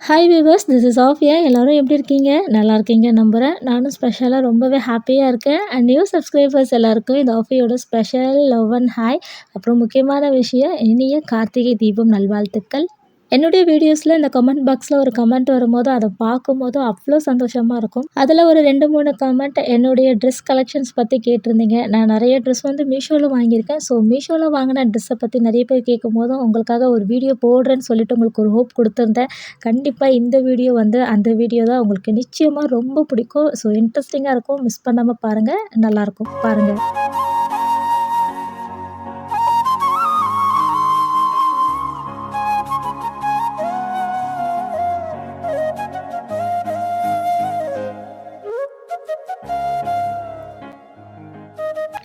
Hi viewers, this is Afia. எல்லோரும் எப்படி இருக்கீங்க? நல்லா இருக்கீங்க நம்புகிறேன். நானும் ஸ்பெஷலாக ரொம்பவே ஹாப்பியாக இருக்கேன். அண்ட் நியூ சப்ஸ்கிரைபர்ஸ் எல்லாருக்கும் இந்த ஆஃபியோட ஸ்பெஷல் லவ் அண்ட் ஹாய். அப்புறம் முக்கியமான விஷயம், இனிய கார்த்திகை தீபம் நல்வாழ்த்துக்கள். என்னுடைய வீடியோஸில் இந்த கமெண்ட் பாக்ஸில் ஒரு கமெண்ட் வரும்போது அதை பார்க்கும்போது அவ்வளோ சந்தோஷமாக இருக்கும். அதில் ஒரு 2-3 கமெண்ட் என்னுடைய ட்ரெஸ் கலெக்ஷன்ஸ் பற்றி கேட்டிருந்தீங்க. நான் நிறைய ட்ரெஸ் வந்து மீஷோவில் வாங்கியிருக்கேன். ஸோ மீஷோவில் வாங்கின ட்ரெஸ்ஸை பற்றி நிறைய பேர் கேட்கும் போதும் உங்களுக்காக ஒரு வீடியோ போடுறேன்னு சொல்லிட்டு உங்களுக்கு ஒரு ஹோப் கொடுத்துருந்தேன். கண்டிப்பாக இந்த வீடியோ வந்து அந்த வீடியோ தான் உங்களுக்கு நிச்சயமாக ரொம்ப பிடிக்கும். ஸோ இன்ட்ரெஸ்டிங்காக இருக்கும். மிஸ் பண்ணாமல் பாருங்கள். நல்லாயிருக்கும் பாருங்கள்.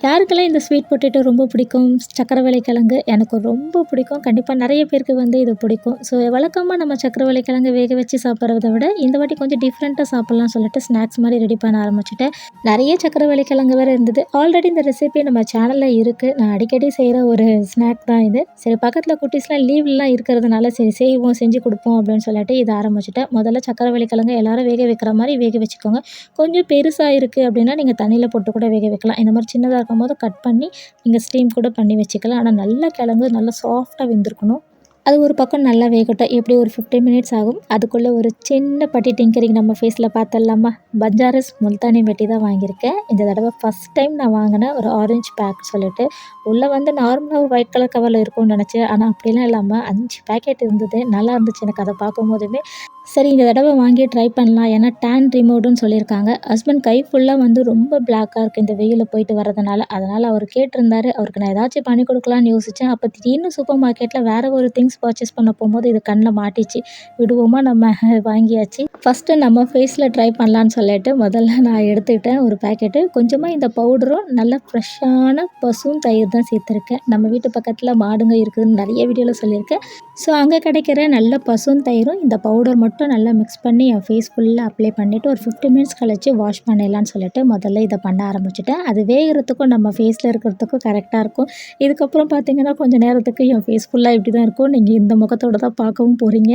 யாருக்கெல்லாம் இந்த ஸ்வீட் பொட்டேட்டோ ரொம்ப பிடிக்கும்? சக்கரவள்ளி கிழங்கு எனக்கு ரொம்ப பிடிக்கும். கண்டிப்பாக நிறைய பேருக்கு வந்து இது பிடிக்கும். ஸோ வழக்கமாக நம்ம சக்கரவள்ளி கிழங்கு வேக வச்சு சாப்பிட்றத விட இந்த வாட்டி கொஞ்சம் டிஃப்ரெண்ட்டாக சாப்பிட்லாம்னு சொல்லிட்டு ஸ்நாக்ஸ் மாதிரி ரெடி பண்ண ஆரம்பிச்சிட்டேன். நிறைய சக்கரவள்ளி கிழங்கு வேறு இருந்தது. ஆல்ரெடி இந்த ரெசிபி நம்ம சேனலில் இருக்குது. நான் அடிக்கடி செய்கிற ஒரு ஸ்நாக் தான் இது. சரி, பக்கத்தில் குட்டீஸ்லாம் லீவ்லாம் இருக்கிறதுனால சரி செய்வோம், செஞ்சு கொடுப்போம் அப்படின்னு சொல்லிட்டு இதை ஆரம்பிச்சிட்டேன். முதல்ல சக்கரவள்ளி கிழங்கு எல்லோரும் வேக வைக்கிற மாதிரி வேக வச்சுக்கோங்க. கொஞ்சம் பெருசாக இருக்குது அப்படின்னா நீங்கள் தண்ணியில் போட்டு கூட வேக வைக்கலாம். இந்த மாதிரி சின்னதாக இருக்கும் போது கட் பண்ணி நீங்கள் ஸ்டீம் கூட பண்ணி வச்சுக்கலாம். ஆனால் நல்ல கிழங்கு நல்லா சாஃப்டாக வெந்திருக்கணும். அது ஒரு பக்கம் நல்லா வேகட்டும். எப்படி ஒரு 15 மினிட்ஸ் ஆகும். அதுக்குள்ளே ஒரு சின்ன பட்டி டிங்கரிங் நம்ம ஃபேஸில் பார்த்துடலாமா? பஜாரஸ் முல்தானி மெட்டி தான் வாங்கியிருக்கேன். இந்த தடவை ஃபஸ்ட் டைம் நான் வாங்கினேன் ஒரு ஆரஞ்சு பேக் சொல்லிட்டு. உள்ளே வந்து நார்மலாக ஒரு ஒயிட் கலர் கவரில் இருக்கும்னு நினச்சேன். ஆனால் அப்படிலாம் இல்லாமல் 5 பேக்கெட் இருந்தது. நல்லா இருந்துச்சு எனக்கு அதை பார்க்கும்போதுமே. சரி, இந்த தடவை வாங்கி ட்ரை பண்ணலாம். ஏன்னா டேன் ரிமூவ்டுன்னு சொல்லியிருக்காங்க. ஹஸ்பண்ட் கை ஃபுல்லாக வந்து ரொம்ப பிளாக்காக இருக்குது இந்த வெயிலில் போயிட்டு வரதுனால. அதனால் அவர் கேட்டிருந்தாரு. அவருக்கு நான் ஏதாச்சும் பண்ணி கொடுக்கலான்னு யோசித்தேன். அப்போ திடீர்னு சூப்பர் மார்க்கெட்டில் வேறு ஒரு திங்ஸ் பர்ச்சேஸ் பண்ண போகும்போது இது கண்ணில் மாட்டிச்சு. விடுவோமா, நம்ம வாங்கியாச்சு. ஃபஸ்ட்டு நம்ம ஃபேஸில் ட்ரை பண்ணலான்னு சொல்லிட்டு முதல்ல நான் எடுத்துக்கிட்டேன் ஒரு பேக்கெட்டு. கொஞ்சமாக இந்த பவுடரும் நல்ல ஃப்ரெஷ்ஷான பசும் தயிர் தான் சேர்த்துருக்கேன். நம்ம வீட்டு பக்கத்தில் மாடுங்க இருக்குதுன்னு நிறைய வீடியோவில் சொல்லியிருக்கேன். ஸோ அங்கே கிடைக்கிற நல்ல பசும் தயிரும் இந்த பவுடர் மட்டும் நல்லா மிக்ஸ் பண்ணி என் ஃபேஸ் ஃபுல்லாக அப்ளை பண்ணிவிட்டு ஒரு 15 மினிட்ஸ் கழிச்சு வாஷ் பண்ணிடலான்னு சொல்லிட்டு முதல்ல இதை பண்ண ஆரம்பிச்சிட்டேன். அது வேகிறதுக்கும் நம்ம ஃபேஸில் இருக்கிறதுக்கும் கரெக்டாக இருக்கும். இதுக்கப்புறம் பார்த்தீங்கன்னா கொஞ்சம் நேரத்துக்கு என் ஃபேஸ் ஃபுல்லாக இப்படி தான் இருக்கும். நீங்கள் இந்த முகத்தோடு தான் பார்க்கவும் போகிறீங்க.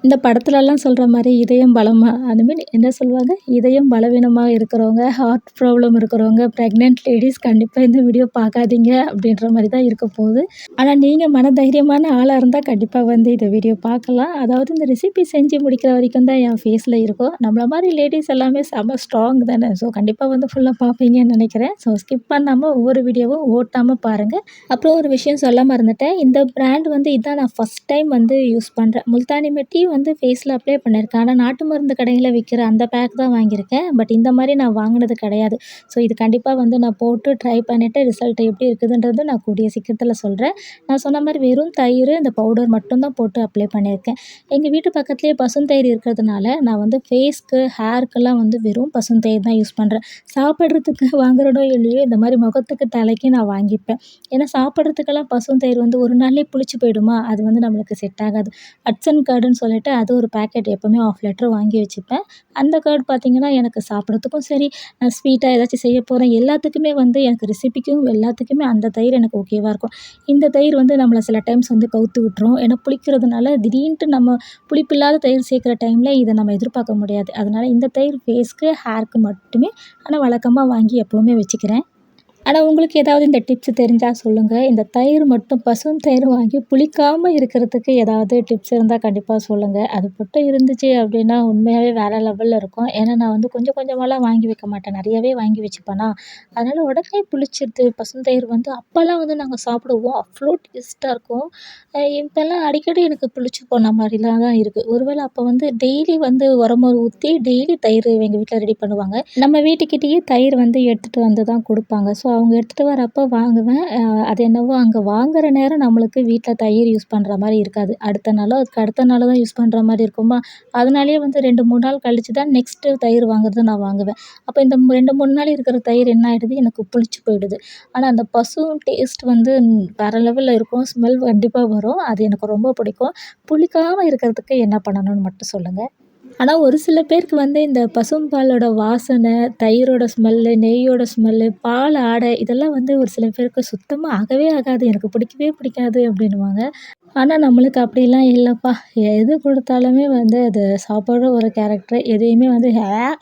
இந்த படத்துலலாம் சொல்கிற மாதிரி இதயம் பலமாக, அதுமாரி என்ன சொல்லுவாங்க, இதயம் பலவீனமாக இருக்கிறவங்க, ஹார்ட் ப்ராப்ளம் இருக்கிறவங்க, ப்ரெக்னென்ட் லேடிஸ் கண்டிப்பாக இந்த வீடியோ பார்க்காதீங்க அப்படின்ற மாதிரி தான் இருக்க போகுது. ஆனால் நீங்கள் மனதைரியமான ஆளாக இருந்தால் கண்டிப்பாக வந்து இந்த வீடியோ பார்க்கலாம். அதாவது இந்த ரெசிபி செஞ்சு முடிக்கிற வரைக்கும் தான் என் ஃபேஸில் இருக்கும். நம்மள மாதிரி லேடிஸ் எல்லாமே செம்ம ஸ்ட்ராங் தானே. ஸோ கண்டிப்பாக வந்து ஃபுல்லாக பார்ப்பீங்கன்னு நினைக்கிறேன். ஸோ ஸ்கிப் பண்ணாமல் ஒவ்வொரு வீடியோவும் ஓட்டாமல் பாருங்கள். அப்புறம் ஒரு விஷயம் சொல்ல மறந்துட்டேன். இந்த பிராண்ட் வந்து இதான் நான் ஃபஸ்ட் டைம் வந்து யூஸ் பண்ணுறேன். முல்தானி மெட்டி வந்து ஃபேஸில் அப்ளை பண்ணியிருக்கேன். ஆனால் நாட்டு மருந்து கடையில் விற்கிற அந்த பேக் தான் வாங்கியிருக்கேன். பட் இந்த மாதிரி நான் வாங்கினது கிடையாது. ஸோ இது கண்டிப்பாக வந்து நான் போட்டு ட்ரை பண்ணிவிட்டு ரிசல்ட் எப்படி இருக்குதுன்றது நான் கூடிய சீக்கிரத்தில் சொல்கிறேன். நான் சொன்ன மாதிரி வெறும் தயிர், இந்த பவுடர் மட்டும்தான் போட்டு அப்ளை பண்ணியிருக்கேன். எங்கள் வீட்டு பக்கத்துலேயே பசுந்தயிர் இருக்கிறதுனால நான் வந்து ஃபேஸ்க்கு, ஹேர்க்கெல்லாம் வந்து வெறும் பசுந்தயிர் தான் யூஸ் பண்ணுறேன். சாப்பிட்றதுக்கு வாங்குறனோ இல்லையோ இந்த மாதிரி முகத்துக்கு, தலைக்கு நான் வாங்கிப்பேன். ஏன்னா சாப்பிட்றதுக்கெல்லாம் பசுந்தயிர் வந்து ஒரு நாள்லேயே புளிச்சு போயிடுமா, அது வந்து நம்மளுக்கு செட் ஆகாது. ஹட்சன் கர்டுன்னு சொல்லிட்டு அது ஒரு பேக்கெட் எப்போவுமே 1/2 லிட்டர் வாங்கி வச்சுப்பேன். அந்த கர்ட் பார்த்திங்கன்னா எனக்கு சாப்பிட்றதுக்கும் சரி, நான் ஸ்வீட்டாக ஏதாச்சும் செய்ய போகிறேன் எல்லாத்துக்குமே வந்து எனக்கு ரெசிபிக்கும் எல்லாத்துக்குமே அந்த தயிர் எனக்கு ஓகேவாக இருக்கும். இந்த தயிர் வந்து நம்மளை சில டைம்ஸ் வந்து கவுத்து விட்டுரும். ஏன்னா புளிக்கிறதுனால திடீர்னுட்டு நம்ம புளிப்பில்லாத தயிர் சேர்க்குற டைமில் இதை நம்ம எதிர்பார்க்க முடியாது. அதனால் இந்த தயிர் ஃபேஸ்க்கு, ஹேருக்கு மட்டுமே ஆனால் வழக்கமாக வாங்கி எப்போவுமே வச்சுக்கிறேன். ஆனால் உங்களுக்கு ஏதாவது இந்த டிப்ஸ் தெரிஞ்சால் சொல்லுங்கள். இந்த தயிர் மட்டும் பசும் தயிர் வாங்கி புளிக்காமல் இருக்கிறதுக்கு ஏதாவது டிப்ஸ் இருந்தால் கண்டிப்பாக சொல்லுங்கள். அது மட்டும் இருந்துச்சு அப்படின்னா உண்மையாகவே வேறு லெவலில் இருக்கும். ஏன்னா நான் வந்து கொஞ்சம் கொஞ்சமாலாம் வாங்கி வைக்க மாட்டேன். நிறையவே வாங்கி வச்சுப்பேனா, அதனால் உடனே புளிச்சிடுது. பசுந்தயிர் வந்து அப்போல்லாம் வந்து நாங்கள் சாப்பிடுவோம். அவ்வளோ டேஸ்ட்டாக இருக்கும். இப்போல்லாம் அடிக்கடி எனக்கு புளிச்சு போன மாதிரிலாம் தான் இருக்குது. ஒருவேளை அப்போ வந்து டெய்லி வந்து உரமோர் ஊற்றி டெய்லி தயிர் எங்கள் வீட்டில் ரெடி பண்ணுவாங்க. நம்ம வீட்டுக்கிட்டேயே தயிர் வந்து எடுத்துகிட்டு வந்து தான் கொடுப்பாங்க. ஸோ அவங்க எடுத்துகிட்டு வரப்போ வாங்குவேன். அது என்னவோ அங்கே வாங்குற நேரம் நம்மளுக்கு வீட்ல தயிர் யூஸ் பண்ணுற மாரி இருக்காது. அடுத்த நாளோ, அதுக்கு அடுத்த நாளோ தான் யூஸ் பண்ணுற மாரி இருக்குமா, அதனாலேயே வந்து 2, 3 நாள் கழிச்சு தான் நெக்ஸ்ட்டு தயிர் வாங்குறது நான் வாங்குவேன். அப்போ இந்த 2, 3 நாள் இருக்கிற தயிர் என்ன ஆயிடுது, எனக்கு புளிச்சு போயிடுது. ஆனா அந்த பசு டேஸ்ட் வந்து வேற லெவல்ல இருக்கும். ஸ்மெல் கண்டிப்பா வரும். அது எனக்கு ரொம்ப பிடிக்கும். புளிக்காம இருக்கிறதுக்கு என்ன பண்ணணும்னு மட்டும் சொல்லுங்க? ஆனா, ஒரு சில பேருக்கு வந்து இந்த பசும்பாலோட வாசனை, தயிரோட ஸ்மெல்லு, நெய்யோட ஸ்மெல்லு, பால் ஆடை இதெல்லாம் வந்து ஒரு சில பேருக்கு சுத்தமா ஆகவே ஆகாது. எனக்கு பிடிக்கவே பிடிக்காது அப்படின்னுவாங்க. ஆனா, நம்மளுக்கு அப்படிலாம் இல்லப்பா. எது குடுத்தாலுமே வந்து அது சாப்பிடுற ஒரு கேரக்டர். எதையுமே வந்து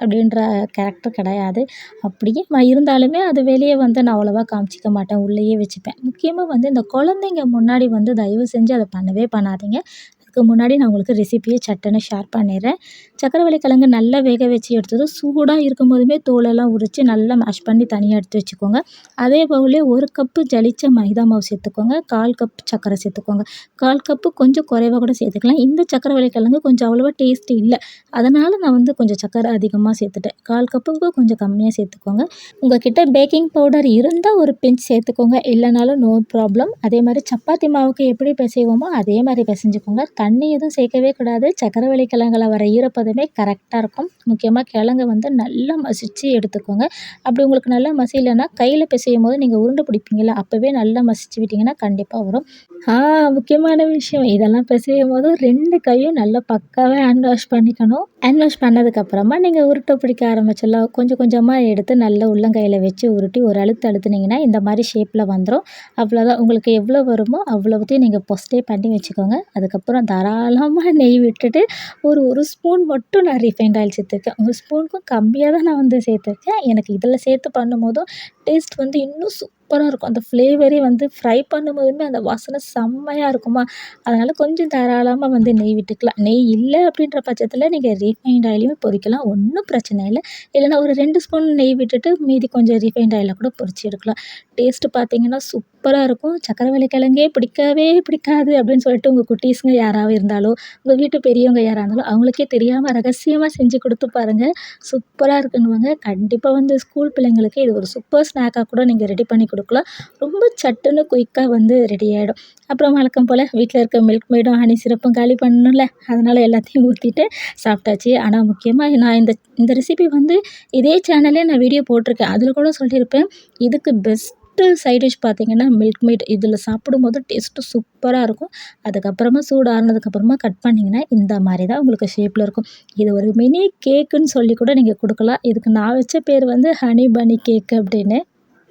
அப்படின்ற கேரக்டர் கிடையாது. அப்படியே இருந்தாலுமே அது வெளிய வந்து நான் அவ்வளவா காமிச்சிக்க மாட்டேன். உள்ளேயே வச்சுப்பேன். முக்கியமா வந்து இந்த குழந்தைங்க முன்னாடி வந்து தயவு செஞ்சு அத பண்ணவே பண்ணாதீங்க. அதுக்கு முன்னாடி நான் உங்களுக்கு ரெசிபிய சட்டுன்னு ஷேர் பண்ணிடுறேன். சர்க்கரைவள்ளி கிழங்கு நல்லா வேக வச்சு எடுத்ததும் சூடா இருக்கும்போதுமே தோலெல்லாம் உரிச்சு நல்லா மேஷ் பண்ணி தனியா எடுத்து வச்சுக்கோங்க. அதே பவுல்லே 1 கப்பு ஜலிச்ச மைதா மாவு சேர்த்துக்கோங்க. 1/4 கப் சர்க்கரை சேர்த்துக்கோங்க. 1/4 கப்பு கொஞ்சம் குறைவா கூட சேர்த்துக்கலாம். இந்த சர்க்கரைவள்ளி கிழங்கு கொஞ்சம் அவ்வளவா டேஸ்ட் இல்ல. அதனால நான் வந்து கொஞ்சம் சர்க்கரை அதிகமா சேர்த்துட்டேன். 1/4 கப்புக்கு கொஞ்சம் கம்மியா சேர்த்துக்கோங்க. உங்ககிட்ட பேக்கிங் பவுடர் இருந்தா ஒரு பிஞ்ச் சேர்த்துக்கோங்க. இல்லனாலும் நோ ப்ராப்ளம். அதே மாரி சப்பாத்தி மாவுக்கு எப்படி பிசைவோமோ அதே மாரி பிசைஞ்சுக்கோங்க. தண்ணி எதுவும் சேர்க்கவே கூடாது. சர்க்கரைவள்ளி கிழங்குல வர ஈரப்பதமே கரெக்ட்டா இருக்கும். முக்கியமா கிழங்க வந்து நல்லா மசிச்சு எடுத்துக்கோங்க. அப்படி உங்களுக்கு நல்லா மசியலன்னா, கையில பிசையும்போது நீங்க உருண்டை பிடிப்பீங்கல்ல, அப்பவே நல்லா மசிச்சு விட்டீங்கன்னா கண்டிப்பா வரும். ஆ முக்கியமான விஷயம். இதெல்லாம் பிசையும்போது 2 கையும் நல்லா பக்காவா ஹேண்ட் வாஷ் பண்ணிக்கணும். ஹேண்ட் வாஷ் பண்ணதுக்கப்புறமா நீங்க உருட்டை பிடிக்க ஆரம்பிச்சிடலாம். கொஞ்சம் கொஞ்சமா எடுத்து நல்லா உள்ளங்கையில வச்சு உருட்டி ஒரு அழுத்து அழுத்துனீங்கன்னா, இந்த மாரி ஷேப்ல வந்துரும். அவ்வளோதான். உங்களுக்கு எவ்வளோ வருமோ அவ்வளவுத்தையும் நீங்க ஃபர்ஸ்ட்டே பண்ணி வச்சுக்கோங்க. அதுக்கப்புறம் தாராளமா நெய் விட்டுட்டு ஒரு 1 ஸ்பூன் மட்டும் நான் ரீஃபைண்ட் ஆயில் சேர்த்துருக்கேன். 1 ஸ்பூனுக்கும் கம்மியா தான் நான் வந்து சேர்த்துருக்கேன். எனக்கு இதில சேர்த்து பண்ணும்போதும் டேஸ்ட் வந்து இன்னும் சூப்பரா இருக்கும். அந்த ஃப்ளேவரே வந்து ஃப்ரை பண்ணும்போதுமே அந்த வாசனை செம்மையா இருக்குமா, அதனால கொஞ்சம் தாராளமா வந்து நெய் விட்டுக்கலாம். நெய் இல்ல அப்படின்ற பட்சத்தில நீங்க ரீஃபைண்ட் ஆயிலயும் பொரிக்கலாம். ஒண்ணும் பிரச்சனை இல்ல. இல்லன்னா ஒரு 2 ஸ்பூன் நெய் விட்டுட்டு மீதி கொஞ்சம் ரீஃபைண்ட் ஆயில்ல கூட பொரிச்சு எடுக்கலாம். டேஸ்ட்டு பார்த்தீங்கன்னா சூப்பரா இருக்கும். சர்க்கரைவள்ளி கிழங்கே பிடிக்கவே பிடிக்காது அப்படின்னு சொல்லிட்டு உங்க குட்டீஸுங்க யாராவது இருந்தாலோ, உங்க வீட்டு பெரியவங்க யாரா இருந்தாலும் அவங்களுக்கே தெரியாம ரகசியமா செஞ்சு குடுத்து பாருங்க. சூப்பரா இருக்குன்னுவாங்க. கண்டிப்பா வந்து ஸ்கூல் பிள்ளைங்களுக்கு இது ஒரு சூப்பர் ஸ்நாக்கா கூட நீங்க ரெடி பண்ணி குடுக்கலாம். ரொம்ப சட்டுன்னு குயிக்கா வந்து ரெடி ஆயிடும். அப்புறம் வழக்கம் போல வீட்ல இருக்க மில்க் மெய்டும், ஹனி சிரப்பும் காலி பண்ணணும்ல. அதனால எல்லாத்தையும் ஊத்திட்டு சாப்பிட்டாச்சு. ஆனா முக்கியமா நான் இந்த இந்த ரெசிபி வந்து இதே சேனல்லே நான் வீடியோ போட்டிருக்கேன். அதில கூட சொல்லியிருப்பேன். இதுக்கு பெஸ்ட்டு சைட் டிஷ் பார்த்தீங்கன்னா, மில்க் மெய்ட். இதில சாப்பிடும்போது டேஸ்ட்டு சூப்பரா இருக்கும். அதுக்கப்புறமா சூடு ஆறுனதுக்கப்புறமா கட் பண்ணிங்கன்னா, இந்த மாரி தான் உங்களுக்கு ஷேப்ல இருக்கும். இது ஒரு மினி கேக்குன்னு சொல்லி கூட நீங்க குடுக்கலாம். இதுக்கு நான் வச்ச பேர் வந்து ஹனி பனி கேக் அப்படின்னு.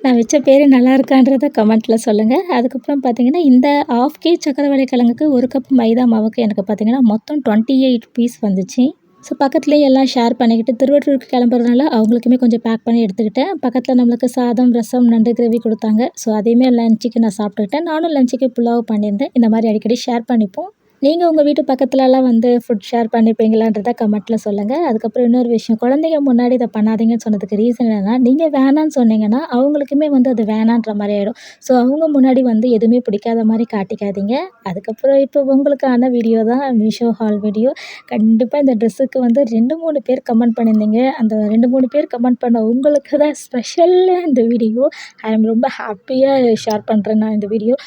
நான் வச்ச பேரு நல்லா இருக்கான்றத கமெண்ட்ல சொல்லுங்க. அதுக்கப்புறம் பார்த்தீங்கன்னா, இந்த 1/2 சர்க்கரைவள்ளி கிழங்குக்கு 1 கப் மைதா மாவுக்கு எனக்கு பார்த்தீங்கன்னா, மொத்தம் 28 பீஸ் வந்துச்சு. ஸோ பக்கத்துலேயே எல்லாம் ஷேர் பண்ணிக்கிட்டு திருவற்றூருக்கு கிளம்புறதுனால அவங்களுக்குமே கொஞ்சம் பேக் பண்ணி எடுத்துக்கிட்டேன். பக்கத்தில நம்மளுக்கு சாதம், ரசம், நண்டு கிரேவி குடுத்தாங்க. ஸோ அதையுமே லஞ்சுக்கு நான் சாப்பிட்டுக்கிட்டேன். நானும் லஞ்சுக்கு புலாவ் பண்ணியிருந்தேன். இந்த மாரி அடிக்கடி ஷேர் பண்ணிப்போம். நீங்க உங்க வீட்டு பக்கத்துலலாம் வந்து ஃபுட் ஷேர் பண்ணிப்பீங்களான்றத கமெண்ட்ல சொல்லுங்க. அதுக்கப்புறம் இன்னொரு விஷயம், குழந்தைங்க முன்னாடி இத பண்ணாதீங்கன்னு சொன்னதுக்கு ரீசன் என்னன்னா, நீங்க வேணான்னு சொன்னீங்கன்னா, அவங்களுக்குமே வந்து அது வேணான்ற மாரி ஆயிடும். ஸோ அவங்க முன்னாடி வந்து எதுவுமே பிடிக்காத மாரி காட்டிக்காதீங்க. அதுக்கப்புறம் இப்போ உங்களுக்கான வீடியோ தான் மீஷோ ஹால் வீடியோ. கண்டிப்பா இந்த ட்ரெஸ்ஸுக்கு வந்து 2, 3 பேர் கமெண்ட் பண்ணியிருந்தீங்க. அந்த 2, 3 பேர் கமெண்ட் பண்ண உங்களுக்கு தான் ஸ்பெஷலா இந்த வீடியோ. ஐ அம் ரொம்ப ஹேப்பியா ஷேர் பண்றேன் நான் இந்த வீடியோ.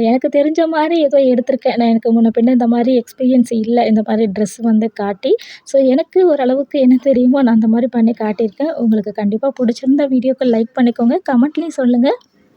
எனக்கு தெரிஞ்ச மாரி ஏதோ எடுத்திருக்கேன். நான் எனக்கு முன்ன பின்ன இந்த மாரி எக்ஸ்பீரியன்ஸ் இல்ல. இந்த மாரி ட்ரெஸ் வந்து காட்டி. ஸோ எனக்கு ஓரளவுக்கு என்ன தெரியுமோ நான் அந்த மாரி பண்ணி காட்டியிருக்கேன். உங்களுக்கு கண்டிப்பா புடிச்சிருந்தா வீடியோக்கு லைக் பண்ணிக்கோங்க. கமெண்ட்லயும் சொல்லுங்க.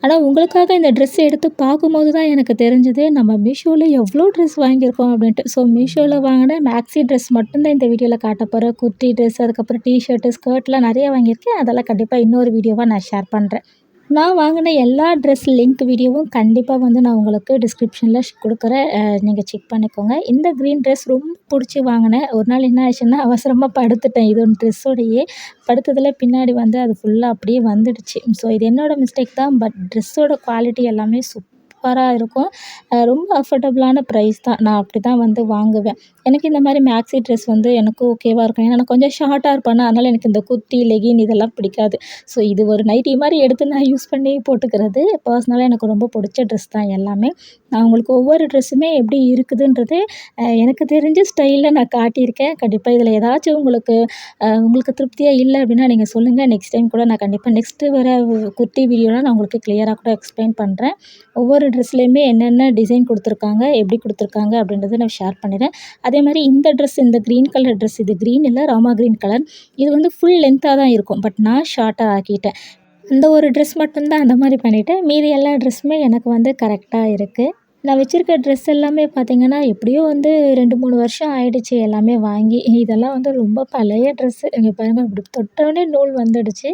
ஆனா உங்களுக்காக இந்த ட்ரெஸ் எடுத்து பார்க்கும்போது தான் எனக்கு தெரிஞ்சது, நம்ம மீஷோல எவ்ளோ ட்ரெஸ் வாங்கியிருக்கோம் அப்படின்ட்டு. ஸோ மீஷோல வாங்குன மேக்ஸி ட்ரெஸ் மட்டும் தான் இந்த வீடியோல காட்டப் போறேன். குர்த்தி ட்ரெஸ், அதுக்கப்புறம் டீ ஷர்ட்டு, ஸ்கர்ட்லாம் நெறைய வாங்கியிருக்கேன். அதெல்லாம் கண்டிப்பா இன்னொரு வீடியோவா நான் ஷேர் பண்றேன். நான் வாங்கின எல்லா ட்ரெஸ் லிங்க் வீடியோவும் கண்டிப்பா வந்து நான் உங்களுக்கு டிஸ்கிரிப்ஷன்ல குடுக்குறேன். நீங்க செக் பண்ணிக்கோங்க. இந்த கிரீன் ட்ரெஸ் ரொம்ப புடிச்சு வாங்கினேன். ஒரு நாள் என்ன ஆச்சுன்னா, அவசரமா படுத்துட்டேன். இது ட்ரெஸ்ஸோடயே படுத்ததில பின்னாடி வந்து அது ஃபுல்லா அப்படியே வந்துடுச்சு. ஸோ இது என்னோட மிஸ்டேக் தான். பட் ட்ரெஸ்ஸோட குவாலிட்டி எல்லாமே சூப்பரா இருக்கும். ரொம்ப அஃபோர்டபுளான ப்ரைஸ் தான். நான் அப்படி தான் வந்து வாங்குவேன். எனக்கு இந்த மாதிரி மேக்ஸி ட்ரெஸ் வந்து எனக்கு ஓகேவா இருக்கும். ஏன்னா நான் கொஞ்சம் ஷார்ட்டா இருப்பேனா, அதனால எனக்கு இந்த குர்த்தி, லெகின் இதெல்லாம் பிடிக்காது. ஸோ இது ஒரு நைட்டி மாரி எடுத்து நான் யூஸ் பண்ணி போட்டுக்கிறது. பர்சனலா எனக்கு ரொம்ப பிடிச்ச ட்ரெஸ் தான் எல்லாமே. நான் உங்களுக்கு ஒவ்வொரு ட்ரெஸ்ஸுமே எப்படி இருக்குதுன்றது எனக்கு தெரிஞ்ச ஸ்டைல்ல நான் காட்டியிருக்கேன். கண்டிப்பா இதில ஏதாச்சும் உங்களுக்கு திருப்தியா இல்ல அப்படின்னா நீங்க சொல்லுங்க. நெக்ஸ்ட் டைம் கூட நான் கண்டிப்பா நெக்ஸ்ட்டு வர குர்த்தி வீடியோல நான் உங்களுக்கு கிளியரா கூட எக்ஸ்பிளைன் பண்றேன். ஒவ்வொரு ட்ரெஸ்லயுமே என்னென்ன டிசைன் குடுத்துருக்காங்க, எப்படி குடுத்துருக்காங்க அப்படின்றத நான் ஷேர் பண்ணிடுறேன். அதேமாரி இந்த ட்ரெஸ் இந்த கிரீன் கலர் ட்ரெஸ் இது கிரீன் இல்ல ராமா கிரீன் கலர். இது வந்து ஃபுல் லென்த்தா தான் இருக்கும். பட் நான் ஷார்ட்டா ஆக்கிட்டேன். அந்த ஒரு ட்ரெஸ் மட்டும் தான் அந்த மாரி பண்ணிட்டேன். மீதி எல்லா ட்ரெஸ்ஸுமே எனக்கு வந்து கரெக்ட்டா இருக்கு. நான் வச்சிருக்க ட்ரெஸ் எல்லாமே பார்த்தீங்கன்னா, எப்படியோ வந்து 2, 3 வருஷம் ஆயிடுச்சு எல்லாமே வாங்கி. இதெல்லாம் வந்து ரொம்ப பழைய ட்ரெஸ்ஸு. இங்க பாருங்க இப்படி தொட்டவுடனே நூல் வந்துடுச்சு.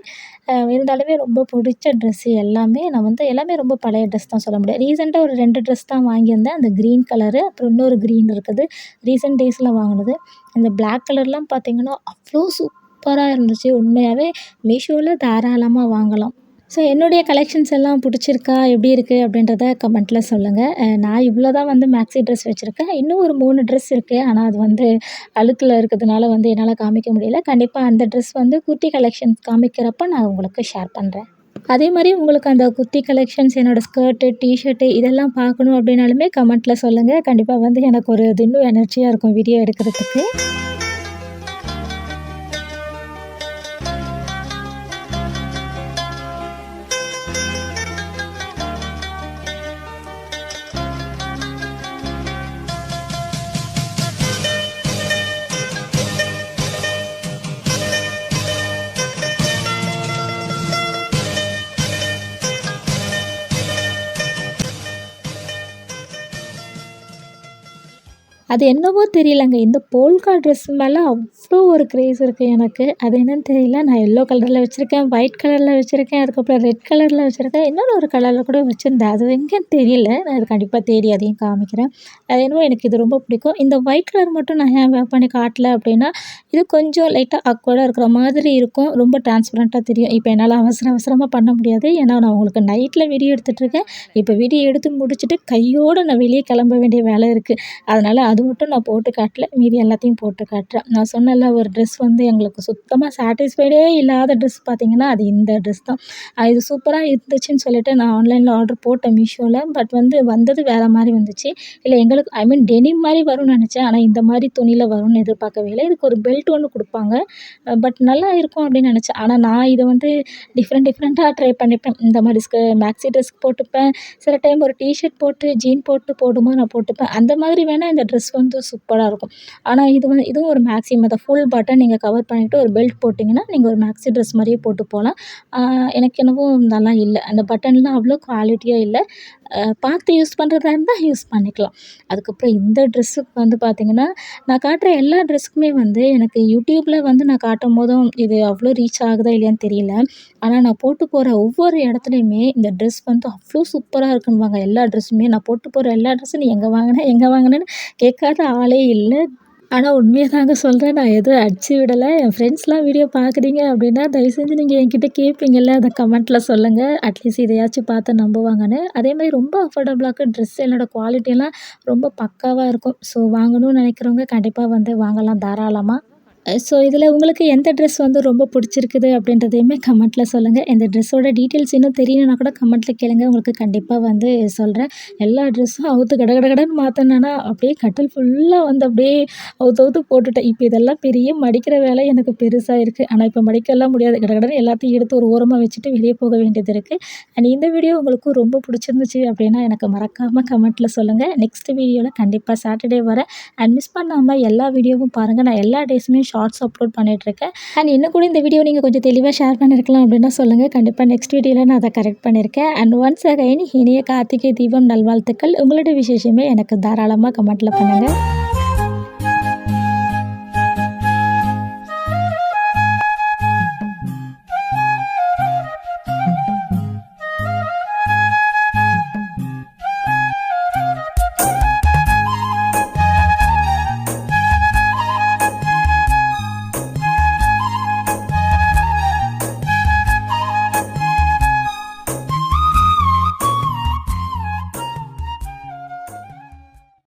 இருந்தாலுமே ரொம்ப புடிச்ச ட்ரெஸ்ஸு எல்லாமே. நான் வந்து எல்லாமே ரொம்ப பழைய ட்ரெஸ் தான் சொல்ல முடியும். ரீசென்ட்டா ஒரு 2 ட்ரெஸ் தான் வாங்கியிருந்தேன். அந்த கிரீன் கலரு, அப்புறம் இன்னொரு கிரீன் இருக்குது. ரீசென்ட் டேஸ்ல வாங்குனது. இந்த பிளாக் கலர்லாம் பார்த்தீங்கன்னா, அவ்ளோ சூப்பரா இருந்துச்சு. உண்மையாவே மீஷோல தாராளமா வாங்கலாம். ஸோ என்னுடைய கலெக்ஷன்ஸ் எல்லாம் பிடிச்சிருக்கா? எப்படி இருக்கு? அப்படின்றத கமெண்ட்ல சொல்லுங்க. நான் இவ்வளோ தான் வந்து மேக்ஸி ட்ரெஸ் வச்சிருக்கேன். இன்னும் ஒரு 3 ட்ரெஸ் இருக்கு. ஆனா அது வந்து அழுக்குல இருக்கிறதுனால வந்து என்னால காமிக்க முடியல. கண்டிப்பா அந்த ட்ரெஸ் வந்து குர்த்தி கலெக்ஷன்ஸ் காமிக்கிறப்ப நான் உங்களுக்கு ஷேர் பண்றேன். அதே மாரி உங்களுக்கு அந்த குர்த்தி கலெக்ஷன்ஸ், என்னோட ஸ்கர்ட்டு, டீ இதெல்லாம் பார்க்கணும் அப்படின்னாலுமே கமெண்ட்ல சொல்லுங்க. கண்டிப்பா வந்து எனக்கு ஒரு இது இன்னும் எனர்ஜியா இருக்கும் வீடியோ எடுக்கிறதுக்கு. அது என்னவோ தெரியலங்க. இந்த போல்கா ட்ரெஸ் மேல அவ்ளோ ஒரு கிரேஸ் இருக்கு எனக்கு. அது என்னன்னு தெரியல. நான் எல்லோ கலர்ல வச்சிருக்கேன், ஒயிட் கலர்ல வச்சிருக்கேன், அதுக்கப்புறம் ரெட் கலர்ல வச்சிருக்கேன். இன்னொரு ஒரு கலர்ல கூட வச்சிருந்தேன். அது எங்கேன்னு தெரியல. நான் அது கண்டிப்பா தேடி அதையும் காமிக்கிறேன். அது என்னவோ எனக்கு இது ரொம்ப பிடிக்கும். இந்த ஒயிட் கலர் மட்டும் நான் ஏன் வேர் பண்ணி காட்டல அப்படின்னா, இது கொஞ்சம் லைட்டா ஆக்வர்டா இருக்கிற மாதிரி இருக்கும். ரொம்ப டிரான்ஸ்பரன்ட்டா தெரியும். இப்ப என்னால அவசர அவசரமா பண்ண முடியாது. ஏன்னா நான் உங்களுக்கு நைட்ல வீடியோ எடுத்துட்டுருக்கேன். இப்ப வீடியோ எடுத்து முடிச்சுட்டு கையோட நான் வெளிய கிளம்ப வேண்டிய வேலை இருக்கு. அதனால அது மட்டும் நான் போட்டு காட்டல. மீதி எல்லாத்தையும் போட்டு காட்டுறேன். நான் சொன்னேன்ல ஒரு ட்ரெஸ் வந்து எங்களுக்கு சுத்தமா சாட்டிஸ்ஃபைடே இல்லாத ட்ரெஸ் பார்த்தீங்கன்னா, அது இந்த ட்ரெஸ் தான். இது சூப்பரா இருந்துச்சுன்னு சொல்லிட்டு நான் ஆன்லைன்ல ஆர்டர் போட்டேன் மீஷோல. பட் வந்து வந்தது வேற மாரி வந்துச்சு. இல்ல எங்களுக்கு ஐ மீன் டெனிம் மாரி வரும்னு நெனச்சேன். ஆனா இந்த மாரி துணியில வரும்னு எதிர்பார்க்கவே இல்ல. இதுக்கு ஒரு பெல்ட் ஒண்ணு குடுப்பாங்க. பட் நல்லா இருக்கும் அப்படின்னு நெனச்சேன். ஆனா நான் இத வந்து டிஃப்ரெண்ட்டா ட்ரை பண்ணிப்பேன். இந்த மாரி மேக்ஸி ட்ரெஸ் போட்டுப்பேன். சில டைம் ஒரு போட்டு, ஜீன் போட்டு போடும்போது நான் போட்டுப்பேன். அந்த மாதிரி வேணா இந்த ட்ரெஸ் வந்து சூப்பரா இருக்கும். ஆனா இதுவும் ஒரு மேக்ஸி மெத்தட். ஃபுல் பட்டன் நீங்க கவர் பண்ணிட்டு ஒரு பெல்ட் போட்டீங்கன்னா, நீங்க ஒரு மேக்ஸி ட்ரெஸ் மாரியே போட்டு போலாம். ஆ எனக்கு என்னவோ நல்லா இல்ல. அந்த பட்டன்லாம் அவ்வளோ குவாலிட்டியா இல்ல. பார்த்து யூஸ் பண்றதா இருந்தா யூஸ் பண்ணிக்கலாம். அதுக்கப்புறம் இந்த ட்ரெஸ்ஸுக்கு வந்து பார்த்தீங்கன்னா, நான் காட்டுற எல்லா ட்ரெஸ்ஸுக்குமே வந்து எனக்கு யூடியூப்ல வந்து நான் காட்டும்போதும் இது அவ்வளோ ரீச் ஆகுதா இல்லையான்னு தெரியல. ஆனா நான் போட்டு போற ஒவ்வொரு இடத்துலயுமே இந்த ட்ரெஸ் வந்து அவ்ளோ சூப்பரா இருக்குன்னுவாங்க. எல்லா ட்ரெஸ்ஸுமே நான் போட்டு போற எல்லா ட்ரெஸ்ஸும் "நீ எங்க வாங்குன? எங்க வாங்குனன்னு?" கேட்காத ஆளே இல்ல. ஆனா உண்மைய தாங்க சொல்றேன். நான் எதுவும் அடிச்சு விடல. என் ஃப்ரெண்ட்ஸ்லாம் வீடியோ பார்க்குறீங்க அப்படின்னா, தயவு செஞ்சு நீங்க என்கிட்ட கேட்பீங்கள்ல, அத கமெண்ட்ல சொல்லுங்க. அட்லீஸ்ட் இதையாச்சும் பார்த்து நம்புவாங்கன்னு. அதேமாரி ரொம்ப அஃபோர்டபுளாக்கு ட்ரெஸ் என்னோட குவாலிட்டிலாம் ரொம்ப பக்காவா இருக்கும். ஸோ வாங்கணும்னு நினைக்கிறவங்க கண்டிப்பா வந்து வாங்கலாம் தாராளமா. ஸோ இதில உங்களுக்கு எந்த ட்ரெஸ் வந்து ரொம்ப பிடிச்சிருக்குது அப்படின்றதையுமே கமெண்ட்ல சொல்லுங்க. இந்த ட்ரெஸ்ஸோட டீட்டெயில்ஸ் இன்னும் தெரியணும்னா கூட கமெண்ட்ல கேளுங்க. உங்களுக்கு கண்டிப்பா வந்து சொல்றேன். எல்லா ட்ரெஸ்ஸும் அவுத்து கட கட கடன்னு மாத்துனேன்னா, அப்படியே கட்டில் ஃபுல்லா வந்து அப்படியே அவுத்து போட்டுட்டேன். இப்ப இதெல்லாம் பெரிய மடிக்கிற வேலை எனக்கு பெருசா இருக்கு. ஆனா இப்ப மடிக்கலாம் முடியாது. கடகடன்னு எல்லாத்தையும் எடுத்து ஒரு ஓரமா வச்சுட்டு வெளிய போக வேண்டியது இருக்கு. அண்ட் இந்த வீடியோ உங்களுக்கு ரொம்ப பிடிச்சிருந்துச்சு அப்படின்னா, எனக்கு மறக்காம கமெண்ட்ல சொல்லுங்க. நெக்ஸ்ட் வீடியோல கண்டிப்பா சாட்டர்டே வரேன். அண்ட் மிஸ் பண்ணாம எல்லா வீடியோவும் பாருங்க. நான் எல்லா டேஸுமே ஷார்ட்ஸ் அப்லோட் பண்ணிட்டுருக்கேன். அண்ட் இன்னும் கூட இந்த வீடியோ நீங்க கொஞ்சம் தெளிவா ஷேர் பண்ணியிருக்கலாம் அப்படின்னா சொல்லுங்க. கண்டிப்பா நெக்ஸ்ட் வீடியோல நான் அத கரெக்ட் பண்ணியிருக்கேன். அண்ட் ஒன்ஸ் அகைன் இனிய கார்த்திகை தீபம் நல்வாழ்த்துக்கள். உங்களுடைய விசேஷமே எனக்கு தாராளமா கமெண்ட்ல பண்ணுங்க.